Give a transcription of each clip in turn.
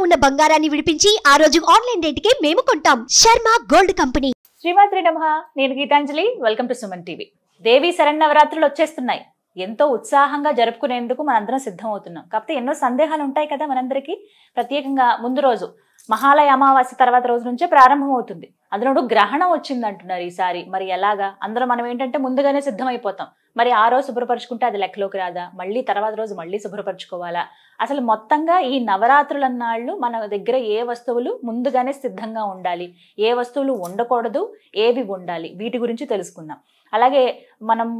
ఉన్న బంగారాన్ని విడిపించి ఆ రోజు ఆన్లైన్ రేటుకే మేము కొంటాం. Sharma gold company. శ్రీమాత్రి నమః. నేను Geetanjali. Welcome to Suman TV. Devi శరన్నవరాత్రులు వచ్చేస్తున్నాయి. ఎంతో ఉత్సాహంగా జరుపుకునేందుకు మనందరం సిద్ధం అవుతున్నాం. కాకపోతే ఎన్నో సందేహాలు ఉంటాయి కదా మనందరికీ. ప్రత్యేకంగా ముందు రోజు మహాలయ అమావాస్య తర్వాత రోజు నుంచే ప్రారంభం అవుతుంది. అందులో గ్రహణం వచ్చింది అంటున్నారు ఈసారి. మరి ఎలాగా? అందరూ మనం ఏంటంటే ముందుగానే సిద్ధమైపోతాం. మరి ఆ రోజు శుభ్రపరచుకుంటే అది లెక్కలోకి రాదా? మళ్ళీ తర్వాత రోజు మళ్ళీ శుభ్రపరచుకోవాలా? అసలు మొత్తంగా ఈ నవరాత్రులన్నాళ్ళు మన దగ్గర ఏ వస్తువులు ముందుగానే సిద్ధంగా ఉండాలి, ఏ వస్తువులు ఉండకూడదు, ఏవి ఉండాలి, వీటి గురించి తెలుసుకుందాం. అలాగే మనం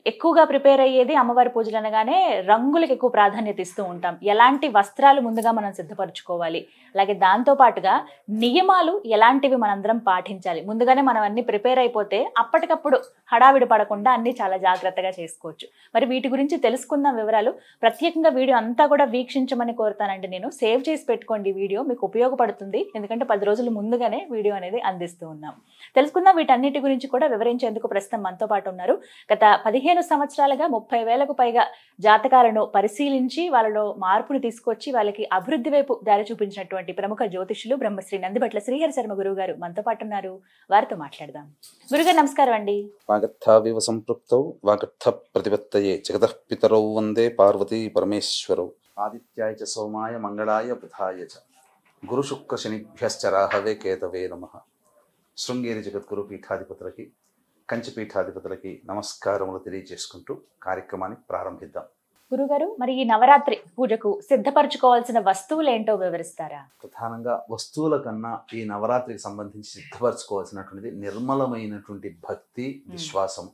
ఎక్కువగా ప్రిపేర్ అయ్యేది అమ్మవారి పూజలు అనగానే రంగులకు ఎక్కువ ప్రాధాన్యత ఇస్తూ ఉంటాం. ఎలాంటి వస్త్రాలు ముందుగా మనం సిద్ధపరచుకోవాలి, అలాగే దాంతో పాటుగా నియమాలు ఎలాంటివి మనందరం పాటించాలి. ముందుగానే మనం అన్ని ప్రిపేర్ అయిపోతే అప్పటికప్పుడు హడావిడి పడకుండా అన్ని చాలా జాగ్రత్తగా చేసుకోవచ్చు. మరి వీటి గురించి తెలుసుకుందాం వివరాలు. ప్రత్యేకంగా వీడియో అంతా కూడా వీక్షించమని కోరుతానండి. నేను సేవ్ చేసి పెట్టుకోండి. వీడియో మీకు ఉపయోగపడుతుంది, ఎందుకంటే 10 రోజులు ముందుగానే వీడియో అనేది అందిస్తూ ఉన్నాం. తెలుసుకుందాం. వీటన్నిటి గురించి కూడా వివరించేందుకు ప్రస్తుతం మనతో పాటు ఉన్నారు. గత 15 సంవత్సరాలుగా 30,000కు పైగా జాతకాలను పరిశీలించి వాళ్ళలో మార్పును తీసుకొచ్చి వాళ్ళకి అభివృద్ధి వైపు దారి చూపించినటువంటి ప్రముఖ జ్యోతిషులు బ్రహ్మశ్రీ నందిబట్ల శ్రీహరి శర్మ గురువు గారు మనతో పాటు ఉన్నారు. వారితో మాట్లాడదాం. గురుగారు నమస్కారం అండి. వాగర్థావివ సంపృక్తౌ వాగర్థ ప్రతిపత్తయే జగతః పితరౌ వందే పార్వతీ పరమేశ్వరౌ ఆదిత్యాయ చ సోమాయ మంగళాయ బుధాయ చ గురు శుక్ర శనిభ్యశ్చ రాహవే కేతవే నమః. శృంగేరి జగద్గురు పీఠాధిపతులకి, కంచి పీఠాధిపతులకి నమస్కారములు తెలియజేసుకుంటూ కార్యక్రమాన్ని ప్రారంభిద్దాం. గురుగారు, మరి ఈ నవరాత్రి పూజకు సిద్ధపరచుకోవాల్సిన వస్తువులు ఏంటో వివరిస్తారా? ప్రధానంగా వస్తువుల కన్నా ఈ నవరాత్రికి సంబంధించి సిద్ధపరచుకోవాల్సినటువంటిది నిర్మలమైనటువంటి భక్తి, విశ్వాసం.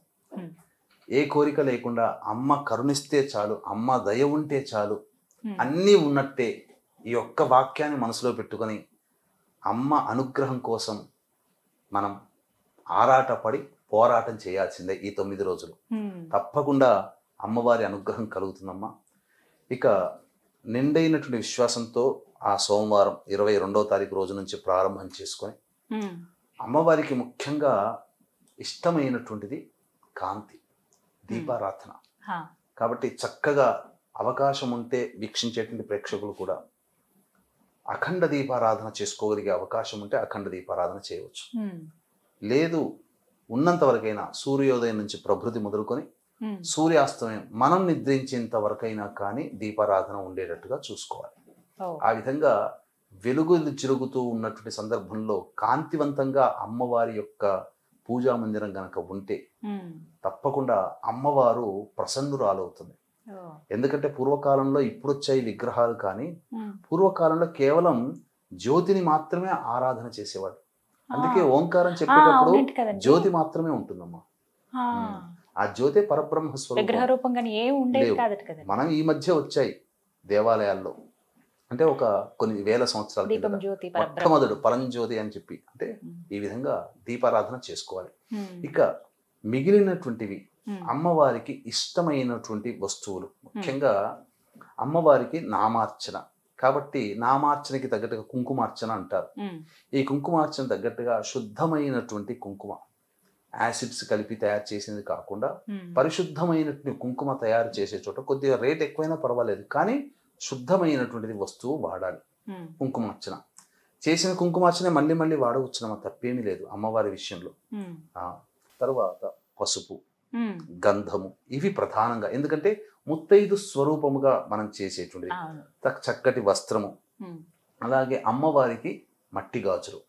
ఏ కోరిక లేకుండా అమ్మ కరుణిస్తే చాలు, అమ్మ దయ ఉంటే చాలు, అన్నీ ఉన్నట్టే ఈ ఒక్క వాక్యాన్ని మనసులో పెట్టుకొని అమ్మ అనుగ్రహం కోసం మనం ఆరాటపడి పోరాటం చేయాల్సిందే. ఈ 9 రోజులు తప్పకుండా అమ్మవారి అనుగ్రహం కలుగుతుందమ్మా. ఇక నిండైనటువంటి విశ్వాసంతో ఆ సోమవారం 22వ తారీఖు రోజు నుంచి ప్రారంభం చేసుకొని అమ్మవారికి ముఖ్యంగా ఇష్టమైనటువంటిది కాంతి, దీపారాధన. కాబట్టి చక్కగా అవకాశం ఉంటే వీక్షించేటువంటి ప్రేక్షకులు కూడా అఖండ దీపారాధన చేసుకోగలిగే అవకాశం ఉంటే అఖండ దీపారాధన చేయవచ్చు. లేదు, ఉన్నంత వరకైనా సూర్యోదయం నుంచి ప్రభృతి మొదలుకొని సూర్యాస్తమయం మనం నిద్రించేంత వరకైనా కానీ దీపారాధన ఉండేటట్టుగా చూసుకోవాలి. ఆ విధంగా వెలుగులు చిరుగుతూ ఉన్నటువంటి సందర్భంలో కాంతివంతంగా అమ్మవారి యొక్క పూజా మందిరం గనక ఉంటే తప్పకుండా అమ్మవారు ప్రసన్నురాలవుతుంది. ఎందుకంటే పూర్వకాలంలో ఇప్పుడు వచ్చాయి విగ్రహాలు, కానీ పూర్వకాలంలో కేవలం జ్యోతిని మాత్రమే ఆరాధన చేసేవాడు. అందుకే ఓంకారం చెప్పేటప్పుడు జ్యోతి మాత్రమే ఉంటుందమ్మా. ఆ జ్యోతి పరబ్రహ్మ స్వరూపం. మనం ఈ మధ్య వచ్చాయి దేవాలయాల్లో, అంటే ఒక కొన్ని వేల సంవత్సరాల మొట్టమొదటి పరంజ్యోతి అని చెప్పి, అంటే ఈ విధంగా దీపారాధన చేసుకోవాలి. ఇక మిగిలినటువంటివి అమ్మవారికి ఇష్టమైనటువంటి వస్తువులు, ముఖ్యంగా అమ్మవారికి నామార్చన. కాబట్టి నామార్చనకి తగ్గట్టుగా కుంకుమార్చన అంటారు. ఈ కుంకుమార్చన తగ్గట్టుగా శుద్ధమైనటువంటి కుంకుమ, యాసిడ్స్ కలిపి తయారు చేసింది కాకుండా పరిశుద్ధమైనటువంటి కుంకుమ తయారు చేసే చోట కొద్దిగా రేట్ ఎక్కువైనా పర్వాలేదు, కానీ శుద్ధమైనటువంటిది వస్తువు వాడాలి. కుంకుమార్చన చేసిన కుంకుమార్చనే మళ్ళీ మళ్ళీ వాడవచ్చునమ్మా, తప్పేమీ లేదు అమ్మవారి విషయంలో. తర్వాత పసుపు, గంధము, ఇవి ప్రధానంగా. ఎందుకంటే ముత్తైదు స్వరూపముగా మనం చేసేటువంటిది. చక్కటి వస్త్రము, అలాగే అమ్మవారికి మట్టి గాజులు,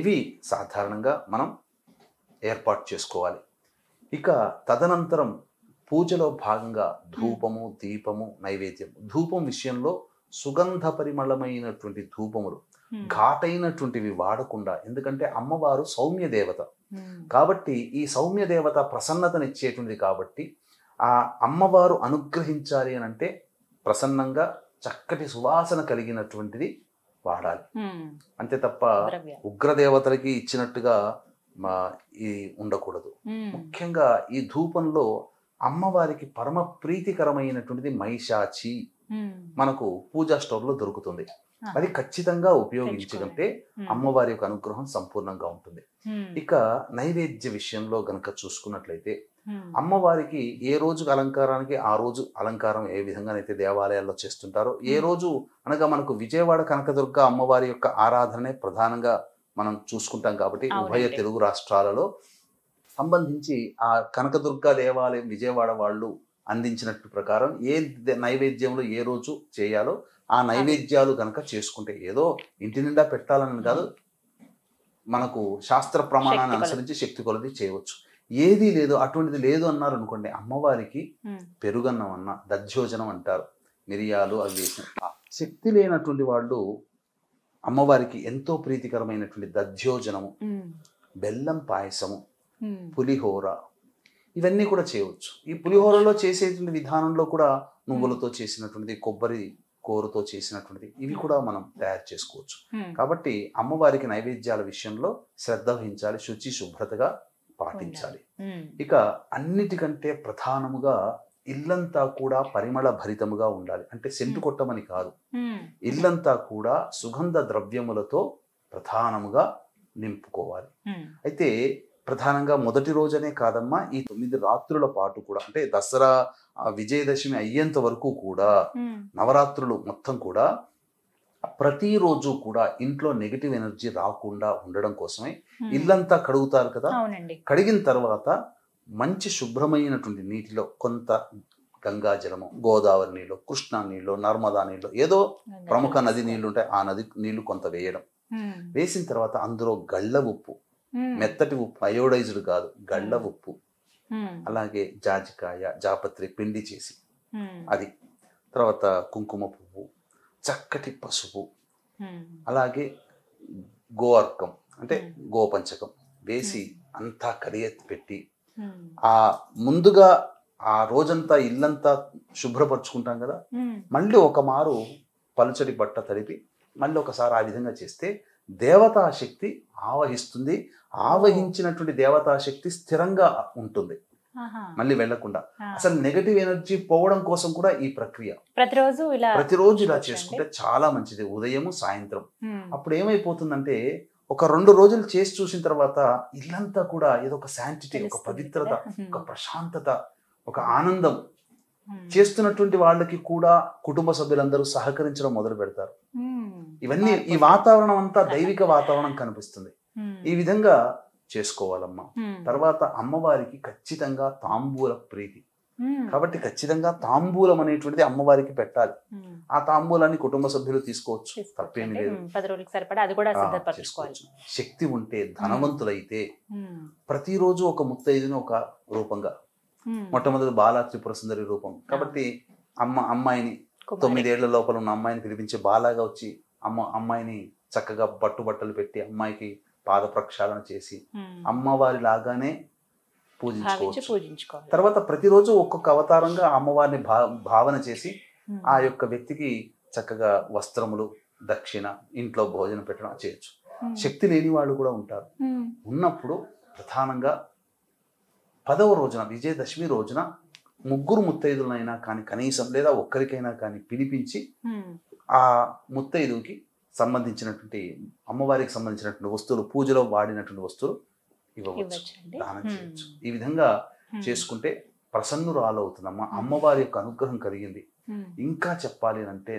ఇవి సాధారణంగా మనం ఏర్పాటు చేసుకోవాలి. ఇక తదనంతరం పూజలో భాగంగా ధూపము, దీపము, నైవేద్యం. ధూపం విషయంలో సుగంధ పరిమళమైనటువంటి ధూపములు, ఘాటైనటువంటివి వాడకుండా. ఎందుకంటే అమ్మవారు సౌమ్య దేవత కాబట్టి, ఈ సౌమ్య దేవత ప్రసన్నతనిచ్చేటువంటిది కాబట్టి ఆ అమ్మవారు అనుగ్రహించాలి అని అంటే ప్రసన్నంగా చక్కటి సువాసన కలిగినటువంటిది వాడాలి. అంతే తప్ప ఉగ్రదేవతలకి ఇచ్చినట్టుగా ఈ ఉండకూడదు. ముఖ్యంగా ఈ ధూపంలో అమ్మవారికి పరమ ప్రీతికరమైనటువంటిది మైషాచి మనకు పూజా స్టోర్లో దొరుకుతుంది. అది ఖచ్చితంగా ఉపయోగించుకుంటే అమ్మవారి యొక్క అనుగ్రహం సంపూర్ణంగా ఉంటుంది. ఇక నైవేద్య విషయంలో గనక చూసుకున్నట్లయితే అమ్మవారికి ఏ రోజుకి అలంకారానికి ఆ రోజు అలంకారం ఏ విధంగానైతే దేవాలయాల్లో చేస్తుంటారో, ఏ రోజు అనగా మనకు విజయవాడ కనకదుర్గ అమ్మవారి యొక్క ఆరాధనే ప్రధానంగా మనం చూసుకుంటాం కాబట్టి ఉభయ తెలుగు రాష్ట్రాలలో సంబంధించి ఆ కనకదుర్గ దేవాలయం విజయవాడ వాళ్ళు అందించినట్టు ప్రకారం ఏ నైవేద్యంలో ఏ రోజు చేయాలో ఆ నైవేద్యాలు కనుక చేసుకుంటే, ఏదో ఇంటి నిండా పెట్టాలని కాదు, మనకు శాస్త్ర ప్రమాణాన్ని అనుసరించి శక్తి కొలది చేయవచ్చు. ఏది లేదు అటువంటిది లేదు అన్నారు అనుకోండి, అమ్మవారికి పెరుగన్నం అన్న దధ్యోజనం అంటారు, మిరియాలు అవి వేసిన. శక్తి లేనటువంటి వాళ్ళు అమ్మవారికి ఎంతో ప్రీతికరమైనటువంటి దధ్యోజనము, బెల్లం పాయసము, పులిహోర ఇవన్నీ కూడా చేయవచ్చు. ఈ పులిహోరలో చేసేటువంటి విధానంలో కూడా నువ్వులతో చేసినటువంటిది, కొబ్బరి కూరతో చేసినటువంటిది ఇవి కూడా మనం తయారు చేసుకోవచ్చు. కాబట్టి అమ్మవారికి నైవేద్యాల విషయంలో శ్రద్ధ వహించాలి, శుచి శుభ్రతగా పాటించాలి. ఇక అన్నిటికంటే ప్రధానముగా ఇల్లంతా కూడా పరిమళ భరితముగా ఉండాలి. అంటే సెంటు కొట్టమని కాదు, ఇల్లంతా కూడా సుగంధ ద్రవ్యములతో ప్రధానముగా నింపుకోవాలి. అయితే ప్రధానంగా మొదటి రోజనే కాదమ్మా, ఈ 9 రాత్రుల పాటు కూడా, అంటే దసరా విజయదశమి అయ్యేంత వరకు కూడా, నవరాత్రులు మొత్తం కూడా ప్రతిరోజు కూడా ఇంట్లో నెగిటివ్ ఎనర్జీ రాకుండా ఉండడం కోసమే ఇల్లంతా కడుగుతారు కదా. కడిగిన తర్వాత మంచి శుభ్రమైనటువంటి నీటిలో కొంత గంగా జలము, గోదావరి నీళ్ళు, కృష్ణా నీళ్ళు, నర్మదా నీళ్ళు, ఏదో ప్రముఖ నది నీళ్లు ఉంటాయి, ఆ నది నీళ్లు కొంత వేయడం. వేసిన తర్వాత అందులో గళ్ళ ఉప్పు, మెత్తటి ఉప్పు, అయోడైజ్డ్ కాదు, గళ్ళ ఉప్పు, అలాగే జాజికాయ, జాపత్రి పిండి చేసి అది, తర్వాత కుంకుమ పువ్వు, చక్కటి పసుపు, అలాగే గోఅర్కం అంటే గోపంచకం వేసి అంతా కడియెత్తి పెట్టి, ఆ ముందుగా ఆ రోజంతా ఇల్లంతా శుభ్రపరుచుకుంటాం కదా, మళ్ళీ ఒక మారు పలుచడి బట్ట తడిపి మళ్ళీ ఒకసారి ఆ విధంగా చేస్తే దేవతా శక్తి ఆవహిస్తుంది. ఆవహించినటువంటి దేవతా శక్తి స్థిరంగా ఉంటుంది, మళ్ళీ వెళ్లకుండా. అసలు నెగటివ్ ఎనర్జీ పోవడం కోసం కూడా ఈ ప్రక్రియ ప్రతిరోజు ఇలా చేసుకుంటే చాలా మంచిది, ఉదయము సాయంత్రం. అప్పుడు ఏమైపోతుందంటే ఒక 2 రోజులు చేసి చూసిన తర్వాత ఇల్లంతా కూడా ఏదో ఒక శాంటిటీ, ఒక పవిత్రత, ఒక ప్రశాంతత, ఒక ఆనందం. చేస్తున్నటువంటి వాళ్ళకి కూడా కుటుంబ సభ్యులందరూ సహకరించడం మొదలు పెడతారు. ఇవన్నీ ఈ వాతావరణం అంతా దైవిక వాతావరణం కనిపిస్తుంది. ఈ విధంగా చేసుకోవాలమ్మా. తర్వాత అమ్మవారికి ఖచ్చితంగా తాంబూల ప్రీతి కాబట్టి ఖచ్చితంగా తాంబూలం అనేటువంటిది అమ్మవారికి పెట్టాలి. ఆ తాంబూలాన్ని కుటుంబ సభ్యులు తీసుకోవచ్చు, తప్పేమీ లేదు. 10 రోజులకు సరిపడా అది కూడా సిద్ధపరచుకోవాలి. శక్తి ఉంటే, ధనవంతులైతే ప్రతిరోజు ఒక ముత్తైదుని ఒక రూపంగా, మొట్టమొదటి బాలా త్రిపుర సుందరి రూపం కాబట్టి అమ్మాయిని 9 ఏళ్ల లోపల ఉన్న అమ్మాయిని పిలిపించి బాలాగా వచ్చి అమ్మాయిని చక్కగా బట్టలు పెట్టి అమ్మాయికి పాద ప్రక్షాళన చేసి అమ్మవారి లాగానే పూజించుకోవచ్చు. తర్వాత ప్రతిరోజు ఒక్కొక్క అవతారంగా అమ్మవారిని భావన చేసి ఆ యొక్క వ్యక్తికి చక్కగా వస్త్రములు, దక్షిణ, ఇంట్లో భోజనం పెట్టడం చేయొచ్చు. శక్తి లేని వాళ్ళు కూడా ఉంటారు. ఉన్నప్పుడు ప్రధానంగా 10వ రోజున, విజయదశమి రోజున 3 ముత్తైదులైనా కానీ కనీసం, లేదా ఒక్కరికైనా కానీ పిలిపించి ఆ ముత్తైదుకి సంబంధించినటువంటి, అమ్మవారికి సంబంధించినటువంటి వస్తువులు, పూజలో వాడినటువంటి వస్తువులు ఇవ్వవచ్చు, దానం చేయవచ్చు. ఈ విధంగా చేసుకుంటే ప్రసన్నురాలు అవుతుందమ్మా. అమ్మవారి యొక్క అనుగ్రహం కలిగింది. ఇంకా చెప్పాలి అంటే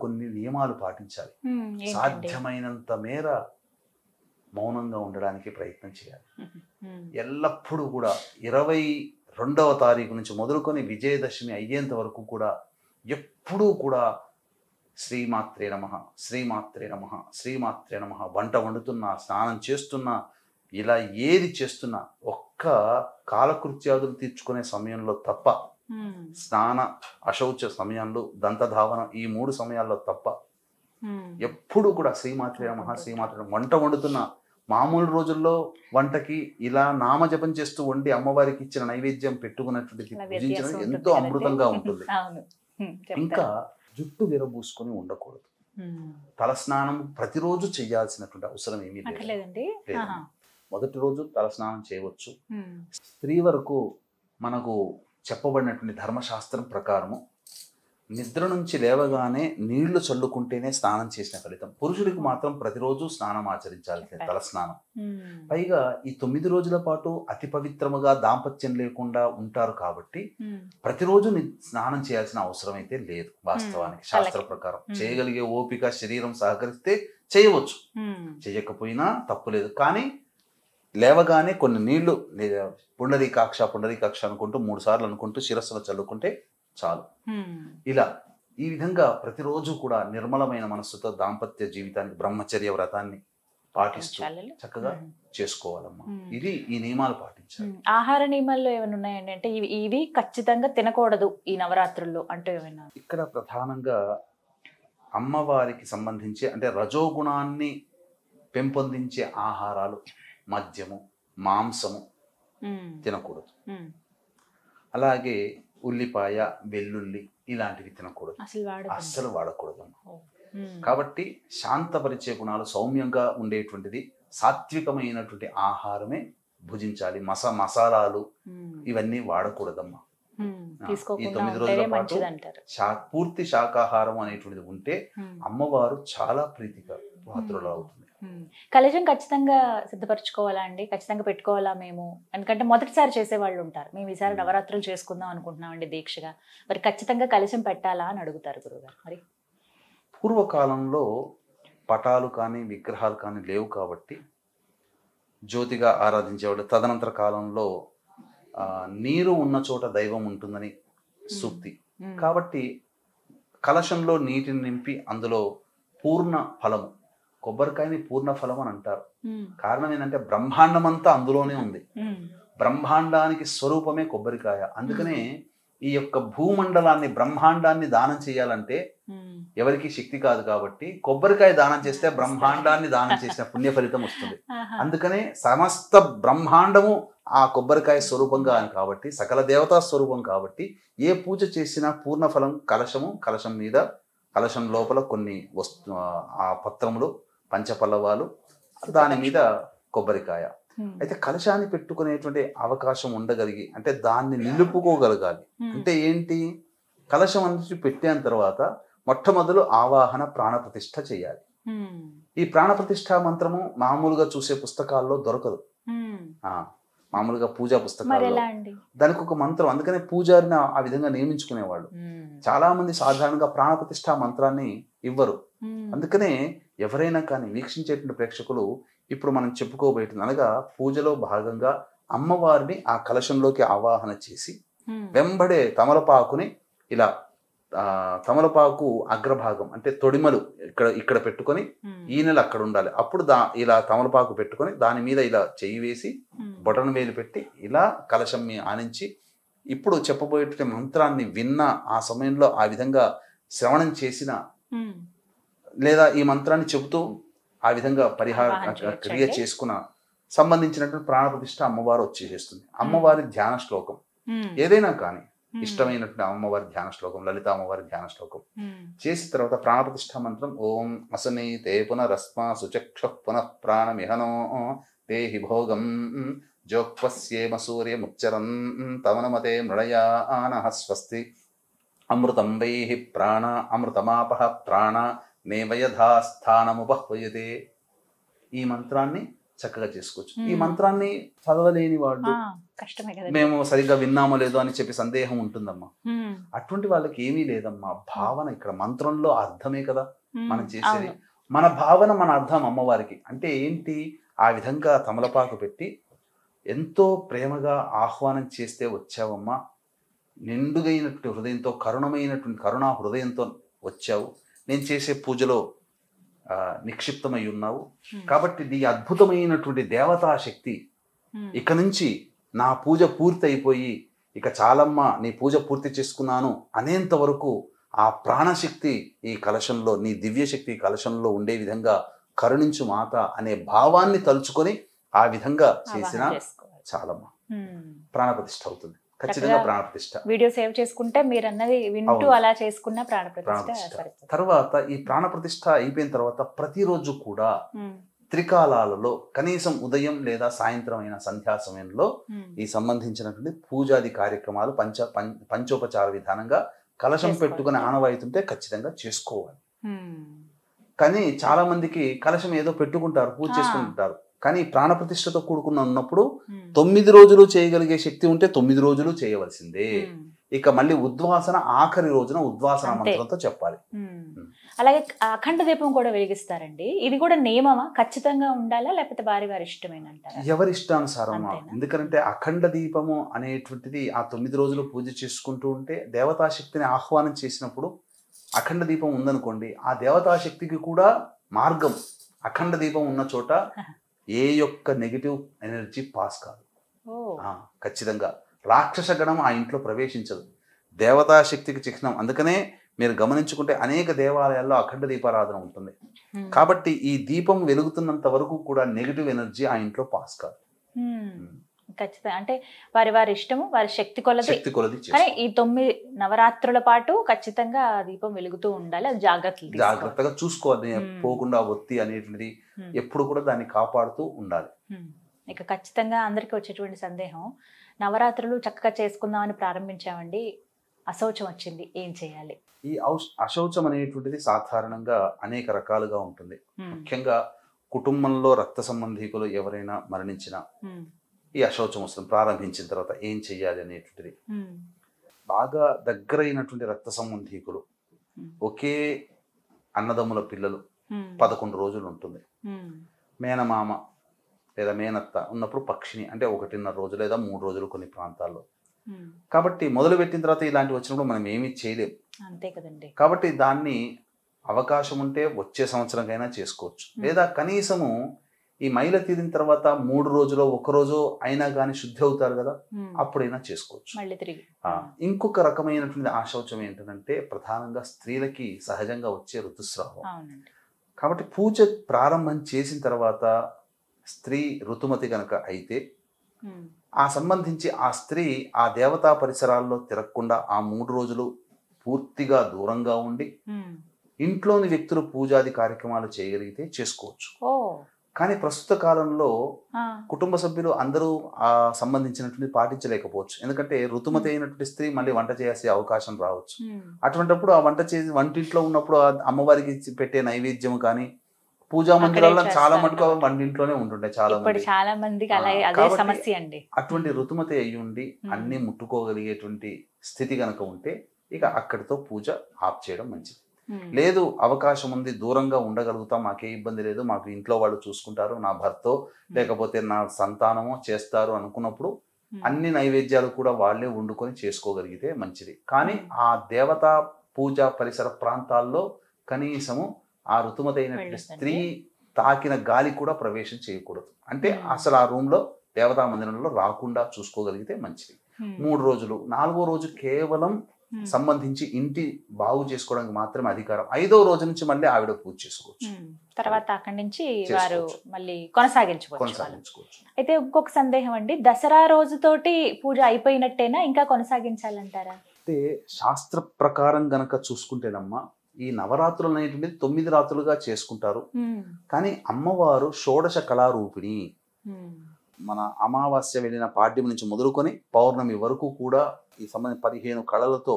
కొన్ని నియమాలు పాటించాలి. సాధ్యమైనంత మేర మౌనంగా ఉండడానికి ప్రయత్నం చేయాలి. ఎల్లప్పుడూ కూడా 22వ తారీఖు నుంచి మొదలుకొని విజయదశమి అయ్యేంత వరకు కూడా ఎప్పుడూ కూడా శ్రీమాత్రే నమః, శ్రీమాత్రే నమః, శ్రీమాత్రే నమః, వంట వండుతున్నా, స్నానం చేస్తున్నా, ఇలా ఏది చేస్తున్నా, ఒక్క కాలకృత్యాదులు తీర్చుకునే సమయంలో తప్ప, స్నాన అశౌచ సమయంలో, దంతధావనం, ఈ 3 సమయాల్లో తప్ప ఎప్పుడు కూడా శ్రీమాత్రే నమః, శ్రీమాత్రే. వంట వండుతున్నా, మామూలు రోజుల్లో వంటకి ఇలా నామజపం చేస్తూ వండి అమ్మవారికి ఇచ్చిన నైవేద్యం పెట్టుకున్నటువంటి పూజించడం ఎంతో అమృతంగా ఉంటుంది. ఇంకా జుట్టు విరబూసుకొని ఉండకూడదు. తలస్నానం ప్రతిరోజు చేయాల్సినటువంటి అవసరం ఏమీ లేదండి. మొదటి రోజు తలస్నానం చేయవచ్చు. స్త్రీ వరకు మనకు చెప్పబడినటువంటి ధర్మశాస్త్రం ప్రకారము నిద్ర నుంచి లేవగానే నీళ్లు చల్లుకుంటేనే స్నానం చేసిన ఫలితం. పురుషుడికి మాత్రం ప్రతిరోజు స్నానం ఆచరించాలి, తల స్నానం. పైగా ఈ 9 రోజుల పాటు అతి పవిత్రముగా దాంపత్యం లేకుండా ఉంటారు కాబట్టి ప్రతిరోజు స్నానం చేయాల్సిన అవసరం అయితే లేదు. వాస్తవానికి శాస్త్ర ప్రకారం చేయగలిగే ఓపిక శరీరం సహకరిస్తే చేయవచ్చు, చేయకపోయినా తప్పులేదు. కానీ లేవగానే కొన్ని నీళ్లు పుండరీకాక్ష అనుకుంటూ 3 సార్లు అనుకుంటూ శిరస్సులో చల్లుకుంటే చాలు. ఇలా ఈ విధంగా ప్రతిరోజు కూడా నిర్మలమైన మనస్సుతో దాంపత్య జీవితానికి బ్రహ్మచర్య వ్రతాన్ని పాటిస్తూ చక్కగా చేసుకోవాలమ్మా. ఇది ఈ నియమాలు పాటించాలి. ఆహార నియమాల్లో ఏమైనా ఉన్నాయండి? అంటే ఇవి ఖచ్చితంగా తినకూడదు ఈ నవరాత్రుల్లో అంటే ఏమైనా? ఇక్కడ ప్రధానంగా అమ్మవారికి సంబంధించి అంటే రజోగుణాన్ని పెంపొందించే ఆహారాలు, మద్యము, మాంసము తినకూడదు. అలాగే ఉల్లిపాయ, వెల్లుల్లి ఇలాంటివి తినకూడదు, అస్సలు వాడకూడదు. కాబట్టి శాంతపరిచే గుణాలు, సౌమ్యంగా ఉండేటువంటిది, సాత్వికమైనటువంటి ఆహారమే భుజించాలి. మసాలాలు ఇవన్నీ వాడకూడదమ్మా. ఈ 9 రోజుల పాటు పూర్తి శాకాహారం అనేటువంటిది ఉంటే అమ్మవారు చాలా ప్రీతిగా పాత్రలు అవుతుంది. కలశం ఖచ్చితంగా సిద్ధపరచుకోవాలా అండి? ఖచ్చితంగా పెట్టుకోవాలా మేము? ఎందుకంటే మొదటిసారి చేసే వాళ్ళు ఉంటారు, మేము ఈసారి నవరాత్రులు చేసుకుందాం అనుకుంటున్నాం అండి దీక్షగా, మరి ఖచ్చితంగా కలశం పెట్టాలా అని అడుగుతారు గురుగారు. మరి పూర్వకాలంలో పటాలు కానీ విగ్రహాలు కానీ లేవు కాబట్టి జ్యోతిగా ఆరాధించేవాళ్ళు. తదనంతర కాలంలో నీరు ఉన్న చోట దైవం ఉంటుందని సూక్తి కాబట్టి కలశంలో నీటిని నింపి అందులో పూర్ణ ఫలము, కొబ్బరికాయని పూర్ణ ఫలం అని అంటారు. కారణం ఏంటంటే బ్రహ్మాండం అంతా అందులోనే ఉంది. బ్రహ్మాండానికి స్వరూపమే కొబ్బరికాయ. అందుకనే ఈ యొక్క భూమండలాన్ని, బ్రహ్మాండాన్ని దానం చేయాలంటే ఎవరికి శక్తి కాదు కాబట్టి కొబ్బరికాయ దానం చేస్తే బ్రహ్మాండాన్ని దానం చేసిన పుణ్య ఫలితం వస్తుంది. అందుకనే సమస్త బ్రహ్మాండము ఆ కొబ్బరికాయ స్వరూపంగా అని కాబట్టి, సకల దేవతా స్వరూపం కాబట్టి ఏ పూజ చేసినా పూర్ణ ఫలం కలశము, కలశం మీద, కలశం లోపల కొన్ని ఆ పత్రములు, పంచపల్లవాలు, దాని మీద కొబ్బరికాయ. అయితే కలశాన్ని పెట్టుకునేటువంటి అవకాశం ఉండగలిగి అంటే దాన్ని నిలుపుకోగలగాలి. అంటే ఏంటి, కలశం అనేది పెట్టిన తర్వాత మొట్టమొదలు ఆవాహన ప్రాణప్రతిష్ఠ చేయాలి. ఈ ప్రాణప్రతిష్ఠ మంత్రము మామూలుగా చూసే పుస్తకాల్లో దొరకదు, మామూలుగా పూజా పుస్తకాల్లో దానికి ఒక మంత్రం. అందుకనే పూజారిని ఆ విధంగా నియమించుకునేవాళ్ళు. చాలా మంది సాధారణంగా ప్రాణప్రతిష్ఠ మంత్రాన్ని ఇవ్వరు. అందుకనే ఎవరైనా కానీ వీక్షించేటువంటి ప్రేక్షకులు ఇప్పుడు మనం చెప్పుకోబోయేది అనగా పూజలో భాగంగా అమ్మవారిని ఆ కలశంలోకి ఆవాహన చేసి వెంబడే తమలపాకుని ఇలా తమలపాకు అగ్రభాగం అంటే తొడిమలు ఇక్కడ పెట్టుకొని ఈనెలు అక్కడ ఉండాలి. అప్పుడు ఇలా తమలపాకు పెట్టుకొని దాని మీద ఇలా చెయ్యి వేసి బొటన వేలు పెట్టి ఇలా కలశం ఆనించి ఇప్పుడు చెప్పబోయేటువంటి మంత్రాన్ని విన్న ఆ సమయంలో ఆ విధంగా శ్రవణం చేసిన లేదా ఈ మంత్రాన్ని చెబుతూ ఆ విధంగా క్రియ చేసుకున్న సంబంధించినటువంటి ప్రాణప్రతిష్ఠ అమ్మవారు వచ్చేసేస్తుంది. అమ్మవారి ధ్యాన శ్లోకం ఏదైనా కానీ ఇష్టమైనటువంటి అమ్మవారి ధ్యాన శ్లోకం, లలిత అమ్మవారి ధ్యాన శ్లోకం చేసిన తర్వాత ప్రాణప్రతిష్ఠ మంత్రం ఓం అసనీ తే పునరస్మా సుచక్ష పునః ప్రాణమిహనో తేహి భోగం జోక్వస్యేమ సూర్యముచ్చరం తమనమతే మృళయానః స్వస్తి అమృతం వైహి ప్రాణ అమృతమాపః ప్రాణ నేవయథాస్థానముపహ్వయతే. ఈ మంత్రాన్ని చక్కగా చేసుకోవచ్చు. ఈ మంత్రాన్ని చదవలేని వాళ్ళు మేము సరిగ్గా విన్నామో లేదో అని చెప్పి సందేహం ఉంటుందమ్మా. అటువంటి వాళ్ళకి ఏమీ లేదమ్మా. భావన ఇక్కడ మంత్రంలో అర్థమే కదా మనం చేసేది. మన భావన, మన అర్థం అమ్మవారికి అంటే ఏంటి, ఆ విధంగా తమలపాకు పెట్టి ఎంతో ప్రేమగా ఆహ్వానం చేస్తే వచ్చావమ్మా, నిండుగైనటువంటి హృదయంతో, కరుణా హృదయంతో వచ్చావు, నేను చేసే పూజలో నిక్షిప్తమై ఉన్నావు కాబట్టి నీ అద్భుతమైనటువంటి దేవతా శక్తి ఇక నుంచి నా పూజ పూర్తి అయిపోయి ఇక చాలమ్మా నీ పూజ పూర్తి చేసుకున్నాను అనేంత వరకు ఆ ప్రాణశక్తి ఈ కలశంలో, నీ దివ్యశక్తి కలశంలో ఉండే విధంగా కరుణించు మాత అనే భావాన్ని తలుచుకొని ఆ విధంగా చేసినా చాలమ్మా ప్రాణప్రతిష్ఠ అవుతుంది. ఖచ్చితంగా ప్రాణప్రతిష్ఠ. వీడియో సేవ్ చేసుకుంటే మీరు అన్నది వింటూ అలా చేసుకున్న ప్రాణప్రతిష్ఠ. తర్వాత ఈ ప్రాణప్రతిష్ఠ అయిపోయిన తర్వాత ప్రతిరోజు కూడా త్రికాలాలలో కనీసం ఉదయం లేదా సాయంత్రం అయిన సంధ్యా సమయంలో ఈ సంబంధించినటువంటి పూజాది కార్యక్రమాలు పంచోపచార విధానంగా కలశం పెట్టుకుని ఆనవాయితీ ఉంటే ఖచ్చితంగా చేసుకోవాలి. కానీ చాలా మందికి కలశం ఏదో పెట్టుకుంటారు, పూజ చేసుకుంటారు, కానీ ప్రాణప్రతిష్ఠతో కూడుకున్న ఉన్నప్పుడు 9 రోజులు చేయగలిగే శక్తి ఉంటే 9 రోజులు చేయవలసిందే. ఇక మళ్ళీ ఉద్వాసన ఆఖరి రోజున ఉద్వాసన మంత్రంతో చెప్పాలి. అలాగే అఖండ దీపం కూడా వెలిగిస్తారండి, ఇది కూడా నియమమా? ఖచ్చితంగా ఉండాలా లేకపోతే వారి ఇష్టమేనంటారా? ఎవరి ఇష్టానుసారం. ఎందుకంటే అఖండ దీపము అనేటువంటిది ఆ 9 రోజులు పూజ చేసుకుంటూ ఉంటే దేవతాశక్తిని ఆహ్వానం చేసినప్పుడు అఖండ దీపం ఉందనుకోండి, ఆ దేవతాశక్తికి కూడా మార్గం. అఖండ దీపం ఉన్న చోట ఏ యొక్క నెగిటివ్ ఎనర్జీ పాస్ కాదు. ఖచ్చితంగా రాక్షస గణం ఆ ఇంట్లో ప్రవేశించదు, దేవతాశక్తికి చిహ్నం. అందుకనే మీరు గమనించుకుంటే అనేక దేవాలయాల్లో అఖండ దీపారాధన ఉంటుంది. కాబట్టి ఈ దీపం వెలుగుతున్నంత వరకు కూడా నెగిటివ్ ఎనర్జీ ఆ ఇంట్లో పాస్ కాదు. ఖచ్చితంగా అంటే వారి ఇష్టము, వారి శక్తి కొలది. కానీ ఈ 9 నవరాత్రుల పాటు ఖచ్చితంగా దీపం వెలుగుతూ ఉండాలి, అది జాగ్రత్తగా చూసుకోవాలి. పోకుండా ఒత్తి అనేటువంటిది ఎప్పుడు కూడా దాన్ని కాపాడుతూ ఉండాలి. ఇక ఖచ్చితంగా అందరికీ వచ్చేటువంటి సందేహం, నవరాత్రులు చక్కగా చేసుకుందామని ప్రారంభించామండి, అశౌచం వచ్చింది, ఏం చేయాలి? ఈ అశౌచం అనేటువంటిది సాధారణంగా అనేక రకాలుగా ఉంటుంది. ముఖ్యంగా కుటుంబంలో రక్త సంబంధీకులు ఎవరైనా మరణించినా ఈ అశౌచం వస్తుంది. ప్రారంభించిన తర్వాత ఏం చెయ్యాలి అనేటువంటిది, బాగా దగ్గరైనటువంటి రక్త సంబంధీకులు, ఒకే అన్నదమ్ముల పిల్లలు 11 రోజులు ఉంటుంది. మేనమామ లేదా మేనత్త ఉన్నప్పుడు పక్షిని అంటే 1.5 రోజులు లేదా 3 రోజులు కొన్ని ప్రాంతాల్లో. కాబట్టి మొదలు పెట్టిన తర్వాత ఇలాంటివి వచ్చినప్పుడు మనం ఏమీ చేయలేం, అంతే కదండి. కాబట్టి దాన్ని అవకాశం ఉంటే వచ్చే సంవత్సరంకైనా చేసుకోవచ్చు, లేదా కనీసము ఈ మైల తీరిన తర్వాత 3 రోజులో 1 రోజు అయినా కానీ శుద్ధి అవుతారు కదా, అప్పుడైనా చేసుకోవచ్చు. ఇంకొక రకమైనటువంటి ఆశౌచం ఏంటంటే ప్రధానంగా స్త్రీలకి సహజంగా వచ్చే ఋతుస్రావం. కాబట్టి పూజ ప్రారంభం చేసిన తర్వాత స్త్రీ ఋతుమతి కనుక అయితే ఆ సంబంధించి ఆ స్త్రీ ఆ దేవతా పరిసరాల్లో తిరగకుండా ఆ 3 రోజులు పూర్తిగా దూరంగా ఉండి ఇంట్లోని వ్యక్తులు పూజాది కార్యక్రమాలు చేయగలిగితే చేసుకోవచ్చు. కానీ ప్రస్తుత కాలంలో కుటుంబ సభ్యులు అందరూ ఆ సంబంధించినటువంటి పాటించలేకపోవచ్చు. ఎందుకంటే ఋతుమతి అయినటువంటి స్త్రీ మళ్ళీ వంట చేసే అవకాశం రావచ్చు. అటువంటిప్పుడు ఆ వంట చేసి వంటింట్లో ఉన్నప్పుడు అమ్మవారికి పెట్టే నైవేద్యం కానీ పూజా మందిరాల్లో చాలా మటుకు వంటింట్లోనే ఉంటుండే చాలా మంది. అటువంటి ఋతుమతి అయ్యి ఉండి అన్ని ముట్టుకోగలిగేటువంటి స్థితి కనుక ఉంటే ఇక అక్కడితో పూజ ఆఫ్ చేయడం మంచిది. లేదు అవకాశం ఉంది, దూరంగా ఉండగలుగుతాం, మాకే ఇబ్బంది లేదు, మాకు ఇంట్లో వాళ్ళు చూసుకుంటారు, నా భర్తో లేకపోతే నా సంతానమో చేస్తారు అనుకున్నప్పుడు అన్ని నైవేద్యాలు కూడా వాళ్ళే వండుకొని చేసుకోగలిగితే మంచిది. కానీ ఆ దేవతా పూజా పరిసర ప్రాంతాల్లో కనీసము ఆ ఋతుమతి అయినటువంటి స్త్రీ తాకిన గాలి కూడా ప్రవేశం చేయకూడదు. అంటే అసలు ఆ రూమ్ లో దేవతా మందిరంలో రాకుండా చూసుకోగలిగితే మంచిది. 3 రోజులు, 4వ రోజు కేవలం సంబంధించి ఇంటి బాగు చేసుకోవడానికి మాత్రమే అధికారం. 5వ రోజు నుంచి మళ్ళీ ఆవిడ పూజ చేసుకోవచ్చు, తర్వాత అక్కడి నుంచి వారు మళ్ళీ కొనసాగించుకోవచ్చు. అయితే ఇంకొక సందేహం అండి, దసరా రోజుతోటి పూజ అయిపోయినట్టేనా, ఇంకా కొనసాగించాలంటారా? అంటే శాస్త్ర ప్రకారం గనక చూసుకుంటేనమ్మా ఈ నవరాత్రులు అనేటువంటిది 9 రాత్రులుగా చేసుకుంటారు. కానీ అమ్మవారు షోడశ కళారూపిణి. మన అమావాస్య వెళ్ళిన పాడ్యం నుంచి మొదలుకొని పౌర్ణమి వరకు కూడా ఈ 15 కళలతో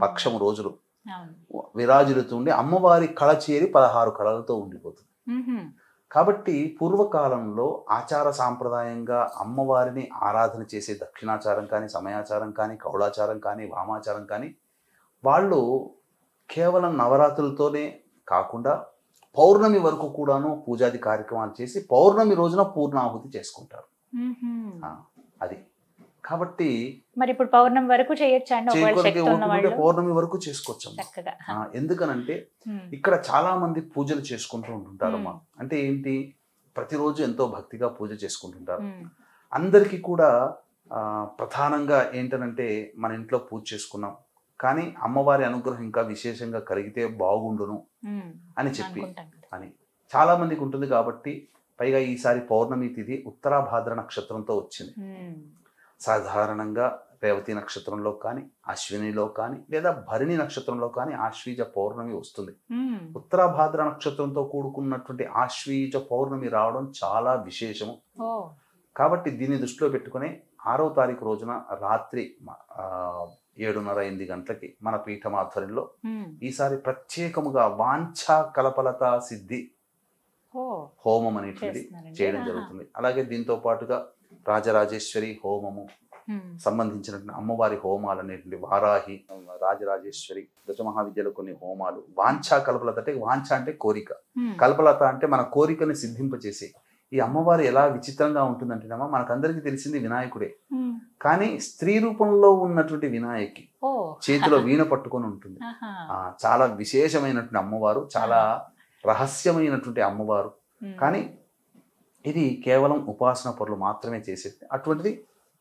పక్షం రోజులు విరాజిల్లుతుండి అమ్మవారి కళ చేరి 16 కళలతో ఉండిపోతుంది. కాబట్టి పూర్వకాలంలో ఆచార సాంప్రదాయంగా అమ్మవారిని ఆరాధన చేసే దక్షిణాచారం కానీ, సమయాచారం కానీ, కౌళాచారం కానీ, వామాచారం కానీ వాళ్ళు కేవలం నవరాత్రులతోనే కాకుండా పౌర్ణమి వరకు కూడాను పూజాది కార్యక్రమాలు చేసి పౌర్ణమి రోజున పూర్ణాహుతి చేసుకుంటారు. అది కాబట్టి మరి ఇప్పుడు పౌర్ణమి వరకు చేయొచ్చు, పౌర్ణమి వరకు చేసుకోవచ్చు. ఎందుకనంటే ఇక్కడ చాలా మంది పూజలు చేసుకుంటూ ఉంటుంటారమ్మా. అంటే ఏంటి, ప్రతిరోజు ఎంతో భక్తిగా పూజ చేసుకుంటుంటారు. అందరికీ కూడా ప్రధానంగా ఏంటనంటే మన ఇంట్లో పూజ చేసుకున్నాం కానీ అమ్మవారి అనుగ్రహం ఇంకా విశేషంగా కలిగితే బాగుండును అని చెప్పి అని చాలా మందికి ఉంటుంది. కాబట్టి పైగా ఈసారి పౌర్ణమి తిథి ఉత్తరాభాద్ర నక్షత్రంతో వచ్చింది. సాధారణంగా రేవతి నక్షత్రంలో కానీ, అశ్వినిలో కానీ, లేదా భరణి నక్షత్రంలో కానీ ఆశ్వీజ పౌర్ణమి వస్తుంది. ఉత్తరాభాద్ర నక్షత్రంతో కూడుకున్నటువంటి ఆశ్వీజ పౌర్ణమి రావడం చాలా విశేషము. కాబట్టి దీన్ని దృష్టిలో పెట్టుకుని 6వ తారీఖు రోజున రాత్రి 7:30 8 గంటలకి మన పీఠం ఆధ్వర్యంలో ఈసారి ప్రత్యేకముగా వాంఛా కలపలత సిద్ధి హోమం అనేటువంటి చేయడం జరుగుతుంది. అలాగే దీంతో పాటుగా రాజరాజేశ్వరి హోమము సంబంధించినటువంటి అమ్మవారి హోమాలు అనేటువంటి వారాహి, రాజరాజేశ్వరి, దశమహావిద్యలో కొన్ని హోమాలు. వాంఛా కల్పలత అంటే వాంఛ అంటే కోరిక, కల్పలత అంటే మన కోరికని సిద్ధింపచేసే. ఈ అమ్మవారు ఎలా విచిత్రంగా ఉంటుందంటేనమ్మా, మనకందరికీ తెలిసింది వినాయకుడే, కానీ స్త్రీ రూపంలో ఉన్నటువంటి వినాయకి చేతిలో వీణ పట్టుకొని ఉంటుంది. చాలా విశేషమైనటువంటి అమ్మవారు, చాలా రహస్యమైనటువంటి అమ్మవారు. కానీ ఇది కేవలం ఉపాసన పరులు మాత్రమే చేసేది. అటువంటిది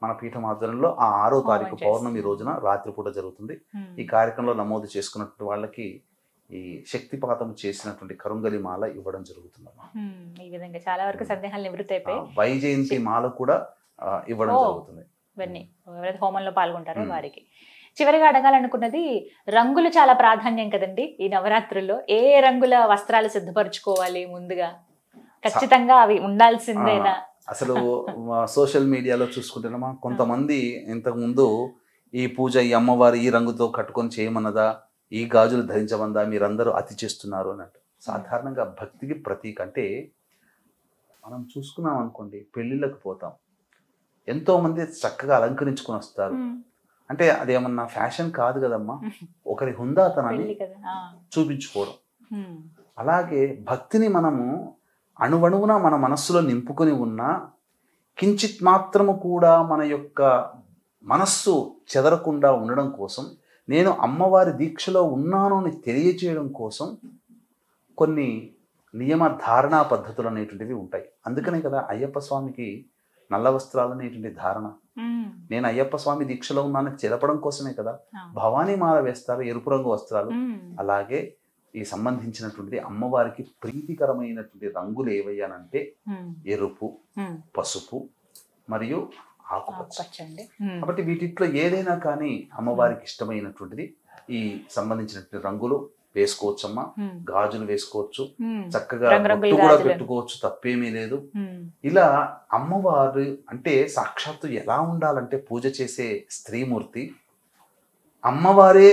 మన పీఠం ఆధ్వర్యంలో ఆ 6వ తారీఖు పౌర్ణమి రోజున రాత్రిపూట జరుగుతుంది. ఈ కార్యక్రమంలో నమోదు చేసుకున్నటువంటి వాళ్ళకి ఈ శక్తిపాతం చేసినటువంటి కరుంగలి మాల ఇవ్వడం జరుగుతుంది. ఈ విధంగా చాలా వరకు సందేహాలు నివృత్తి అయిపోయి వైజయంతి మాల కూడా ఇవ్వడం జరుగుతుంది. ఇవన్నీ ఎవరైతే హోమంలో పాల్గొంటారో వారికి. చివరిగా అడగాలనుకున్నది, రంగులు చాలా ప్రాధాన్యం కదండి ఈ నవరాత్రుల్లో. ఏ రంగుల వస్త్రాలు సిద్ధపరచుకోవాలి ముందుగా? ఖచ్చితంగా అవి ఉండాల్సిందేనా? అసలు సోషల్ మీడియాలో చూసుకుంటున్నామా, కొంతమంది ఇంతకుముందు ఈ పూజ ఈ అమ్మవారు ఈ రంగుతో కట్టుకొని చేయమన్నదా, ఈ గాజులు ధరించమందా, మీరందరూ అతి చేస్తున్నారు అన్నట్టు. సాధారణంగా భక్తికి ప్రతీక. అంటే మనం చూసుకున్నాం అనుకోండి, పెళ్ళిళ్ళకి పోతాం, ఎంతో మంది చక్కగా అలంకరించుకొని వస్తారు. అంటే అదేమన్నా ఫ్యాషన్ కాదు కదమ్మా, ఒకరి హుందాతనాన్ని చూపించుకోవడం. అలాగే భక్తిని మనము అణువణువున మన మనస్సులో నింపుకొని ఉన్నా, కించిత్ మాత్రము కూడా మన యొక్క మనస్సు చెదరకుండా ఉండడం కోసం, నేను అమ్మవారి దీక్షలో ఉన్నాను అని తెలియచేయడం కోసం కొన్ని నియమ ధారణా పద్ధతులు అనేటువంటివి ఉంటాయి. అందుకనే కదా అయ్యప్ప స్వామికి నల్ల వస్త్రాలు అనేటువంటి ధారణ. నేను అయ్యప్ప స్వామి దీక్షలో ఉన్నానని తెలపడం కోసమే కదా. భవానీ మాల వేస్తారు, ఎరుపు రంగు వస్త్రాలు. అలాగే ఈ సంబంధించినటువంటి అమ్మవారికి ప్రీతికరమైనటువంటి రంగులు ఏవయ్యానంటే ఎరుపు, పసుపు మరియు ఆకుపచ్చ. కాబట్టి వీటిలో ఏదైనా కానీ అమ్మవారికి ఇష్టమైనటువంటిది ఈ సంబంధించినటువంటి రంగులు వేసుకోవచ్చమ్మా. గాజులు వేసుకోవచ్చు, చక్కగా బొట్టు కూడా పెట్టుకోవచ్చు, తప్పేమీ లేదు. ఇలా అమ్మవారు అంటే సాక్షాత్తు ఎలా ఉండాలంటే, పూజ చేసే స్త్రీమూర్తి అమ్మవారే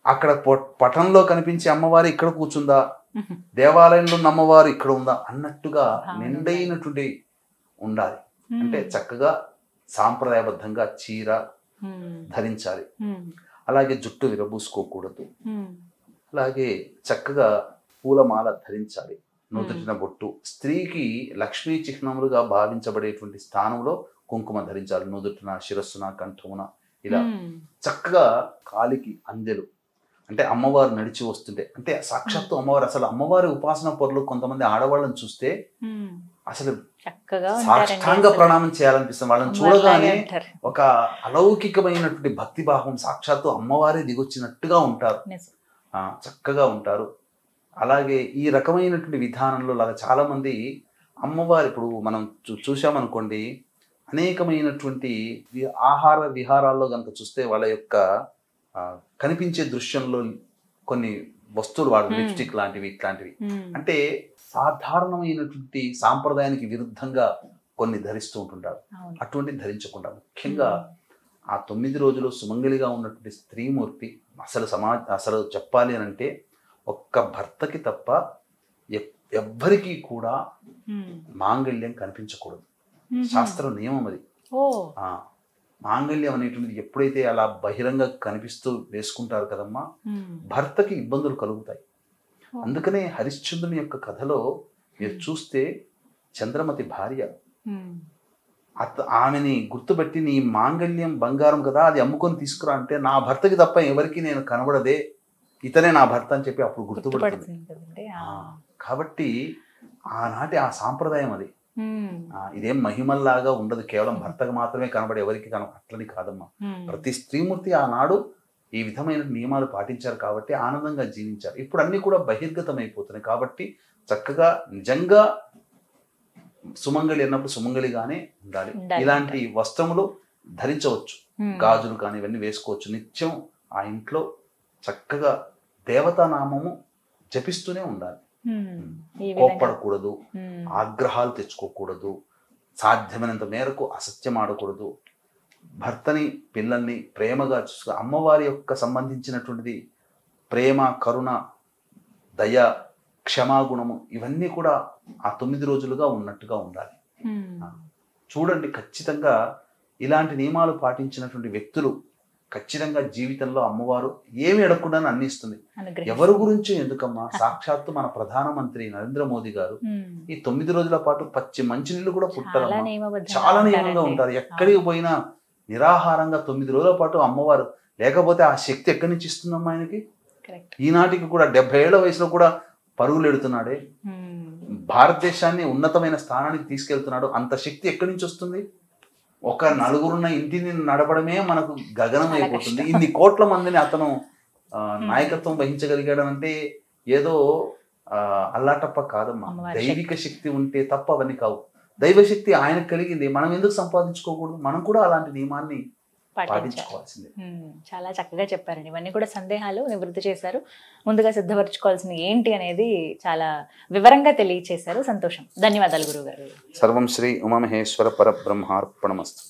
అక్కడ పటంలో కనిపించే అమ్మవారు ఇక్కడ కూర్చుందా, దేవాలయంలో ఉన్న అమ్మవారు ఇక్కడ ఉందా అన్నట్టుగా నిండైనటువంటి ఉండాలి. అంటే చక్కగా సాంప్రదాయబద్ధంగా చీర ధరించాలి. అలాగే జుట్టు విరబూసుకోకూడదు. అలాగే చక్కగా పూలమాల ధరించాలి. నుదుటిన బొట్టు, స్త్రీకి లక్ష్మీ చిహ్నములుగా భావించబడేటువంటి స్థానంలో కుంకుమ ధరించాలి. నుదుటిన, శిరస్సున, కంఠమున ఇలా చక్కగా కాలికి అందెలు. అంటే అమ్మవారు నడిచి వస్తుంటే, అంటే సాక్షాత్తు అమ్మవారు. అసలు అమ్మవారి ఉపాసన పరులు కొంతమంది ఆడవాళ్ళని చూస్తే అసలు సాష్టాంగ ప్రణామం చేయాలనిపిస్తుంది. వాళ్ళని చూడగానే ఒక అలౌకికమైనటువంటి భక్తి భావం, సాక్షాత్తు అమ్మవారే దిగొచ్చినట్టుగా ఉంటారు, చక్కగా ఉంటారు. అలాగే ఈ రకమైనటువంటి విధానంలో లాగా చాలా మంది అమ్మవారు, ఇప్పుడు మనం చూసామనుకోండి, అనేకమైనటువంటి ఆహార విహారాల్లో కనుక చూస్తే వాళ్ళ యొక్క కనిపించే దృశ్యంలో కొన్ని వస్తువులు వాడు, లిప్స్టిక్ లాంటివి, ఇట్లాంటివి. అంటే సాధారణమైనటువంటి సాంప్రదాయానికి విరుద్ధంగా కొన్ని ధరిస్తూ ఉంటుంటారు. అటువంటివి ధరించకుండా ముఖ్యంగా ఆ 9 రోజులు సుమంగళిగా ఉన్నటువంటి స్త్రీమూర్తి అసలు చెప్పాలి అని అంటే ఒక్క భర్తకి తప్ప ఎవ్వరికీ కూడా మాంగళ్యం కనిపించకూడదు. శాస్త్ర నియమం అది. మాంగళ్యం అనేటువంటిది ఎప్పుడైతే అలా బహిరంగ కనిపిస్తూ వేసుకుంటారు కదమ్మా, భర్తకి ఇబ్బందులు కలుగుతాయి. అందుకనే హరిశ్చంద్రుని యొక్క కథలో మీరు చూస్తే, చంద్రమతి భార్య ఆమెని గుర్తుపెట్టి, నీ మాంగళ్యం బంగారం కదా, అది అమ్ముకొని తీసుకురా అంటే, నా భర్తకి తప్ప ఎవరికి నేను కనబడదే, ఇతనే నా భర్త అని చెప్పి అప్పుడు గుర్తుపడుతుంది. కాబట్టి ఆనాటి ఆ సాంప్రదాయం అది. ఇదేం మహిమల్లాగా ఉండదు, కేవలం భర్తకు మాత్రమే కనబడి ఎవరికి అట్లని కాదమ్మా. ప్రతి స్త్రీమూర్తి ఆనాడు ఈ విధమైన నియమాలు పాటించారు కాబట్టి ఆనందంగా జీవించారు. ఇప్పుడు అన్ని కూడా బహిర్గతం అయిపోతున్నాయి. కాబట్టి చక్కగా నిజంగా సుమంగళి అన్నప్పుడు సుమంగళిగానే ఉండాలి. ఇలాంటి వస్త్రములు ధరించవచ్చు, గాజులు కానీ ఇవన్నీ వేసుకోవచ్చు. నిత్యం ఆ ఇంట్లో చక్కగా దేవతానామము జపిస్తూనే ఉండాలి. కోప్పడకూడదు, ఆగ్రహాలు తెచ్చుకోకూడదు, సాధ్యమైనంత మేరకు అసత్యం ఆడకూడదు. భర్తని పిల్లల్ని ప్రేమగా చూసుకో. అమ్మవారి యొక్క సంబంధించినటువంటిది ప్రేమ, కరుణ, దయ, క్షమాగుణము ఇవన్నీ కూడా ఆ 9 రోజులుగా ఉన్నట్టుగా ఉండాలి. చూడండి, ఖచ్చితంగా ఇలాంటి నియమాలు పాటించినటువంటి వ్యక్తులు ఖచ్చితంగా జీవితంలో అమ్మవారు ఏమి అడగకుండా అన్ని ఇస్తుంది. ఎవరి గురించో ఎందుకమ్మా, సాక్షాత్తు మన ప్రధానమంత్రి నరేంద్ర మోదీ గారు ఈ 9 రోజుల పాటు పచ్చి మంచినీళ్ళు కూడా పుట్టారమ్మా. చాలా నియమంగా ఉంటారు. ఎక్కడికి పోయినా నిరాహారంగా 9 రోజుల పాటు అమ్మవారు, లేకపోతే ఆ శక్తి ఎక్కడి నుంచి ఇస్తుందమ్మా ఆయనకి? ఈనాటికి కూడా 70 ఏళ్ల వయసులో కూడా పరుగులు ఎడుతున్నాడే, భారతదేశాన్ని ఉన్నతమైన స్థానానికి తీసుకెళ్తున్నాడు. అంత శక్తి ఎక్కడి నుంచి వస్తుంది? ఒక నలుగురున్న ఇంటిని నడపడమే మనకు గగనం అయిపోతుంది. ఇన్ని కోట్ల మందిని అతను నాయకత్వం వహించగలిగాడనంటే ఏదో అల్లాటప్ప కాదమ్మా. దైవిక శక్తి ఉంటే తప్ప అవన్నీ కావు. దైవశక్తి ఆయనకు కలిగింది, మనం ఎందుకు సంపాదించుకోకూడదు? మనం కూడా అలాంటి నియమాన్ని పాటించుకోవాల్సిందే. చాలా చక్కగా చెప్పారండి. ఇవన్నీ కూడా సందేహాలు నివృత్తి చేశారు. ముందుగా సిద్ధపరచుకోవాల్సింది ఏంటి అనేది చాలా వివరంగా తెలియచేశారు. సంతోషం. ధన్యవాదాలు గురువు గారు. సర్వం శ్రీ ఉమామహేశ్వర పరబ్రహ్మార్పణమస్తు.